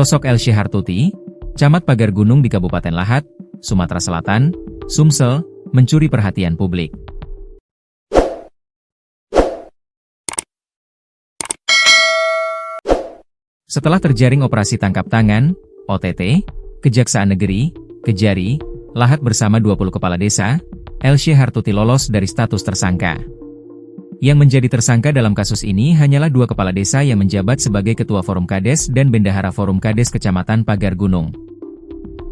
Sosok Elsy Hartuti, Camat Pagar Gunung di Kabupaten Lahat, Sumatera Selatan, Sumsel, mencuri perhatian publik. Setelah terjaring operasi tangkap tangan, OTT, Kejaksaan Negeri, Kejari, Lahat bersama 20 kepala desa, Elsy Hartuti lolos dari status tersangka. Yang menjadi tersangka dalam kasus ini hanyalah 2 kepala desa yang menjabat sebagai Ketua Forum Kades dan Bendahara Forum Kades Kecamatan Pagar Gunung.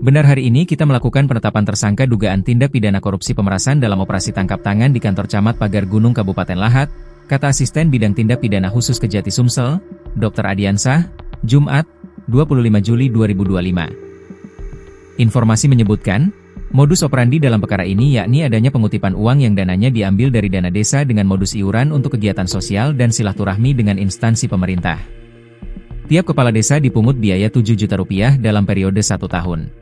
Benar, hari ini kita melakukan penetapan tersangka dugaan tindak pidana korupsi pemerasan dalam operasi tangkap tangan di kantor Camat Pagar Gunung Kabupaten Lahat, kata Asisten Bidang Tindak Pidana Khusus Kejati Sumsel, Dr. Adiansah, Jumat, 25 Juli 2025. Informasi menyebutkan, modus operandi dalam perkara ini yakni adanya pengutipan uang yang dananya diambil dari dana desa dengan modus iuran untuk kegiatan sosial dan silaturahmi dengan instansi pemerintah. Tiap kepala desa dipungut biaya 7 juta rupiah dalam periode 1 tahun.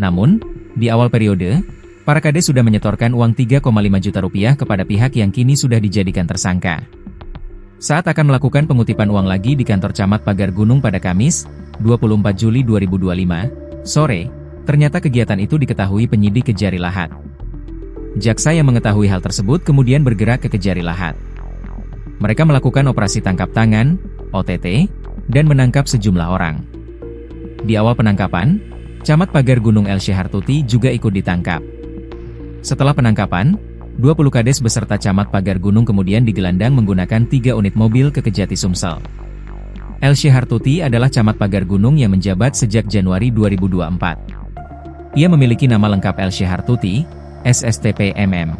Namun, di awal periode, para kades sudah menyetorkan uang 3,5 juta rupiah kepada pihak yang kini sudah dijadikan tersangka. Saat akan melakukan pengutipan uang lagi di kantor Camat Pagar Gunung pada Kamis, 24 Juli 2025, sore, ternyata kegiatan itu diketahui penyidik Kejari Lahat. Jaksa yang mengetahui hal tersebut kemudian bergerak ke Kejari Lahat. Mereka melakukan operasi tangkap tangan, OTT, dan menangkap sejumlah orang. Di awal penangkapan, Camat Pagar Gunung Elsy Hartuti juga ikut ditangkap. Setelah penangkapan, 20 kades beserta Camat Pagar Gunung kemudian digelandang menggunakan 3 unit mobil ke Kejati Sumsel. Elsy Hartuti adalah Camat Pagar Gunung yang menjabat sejak Januari 2024. Ia memiliki nama lengkap Elsy Hartuti, SSTP MM.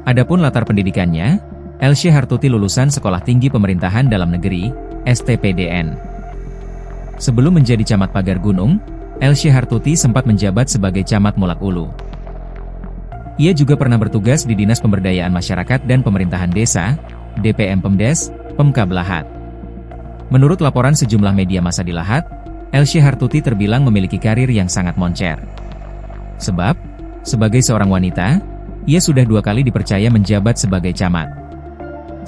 Adapun latar pendidikannya, Elsy Hartuti lulusan Sekolah Tinggi Pemerintahan Dalam Negeri, STPDN. Sebelum menjadi Camat Pagar Gunung, Elsy Hartuti sempat menjabat sebagai Camat Mulak Ulu. Ia juga pernah bertugas di Dinas Pemberdayaan Masyarakat dan Pemerintahan Desa, DPM Pemdes, Pemkab Lahat. Menurut laporan sejumlah media massa di Lahat, Elsy Hartuti terbilang memiliki karir yang sangat moncer. Sebab, sebagai seorang wanita, ia sudah 2 kali dipercaya menjabat sebagai camat.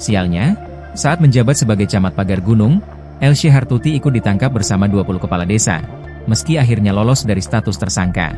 Sialnya, saat menjabat sebagai Camat Pagar Gunung, Elsy Hartuti ikut ditangkap bersama 20 kepala desa, meski akhirnya lolos dari status tersangka.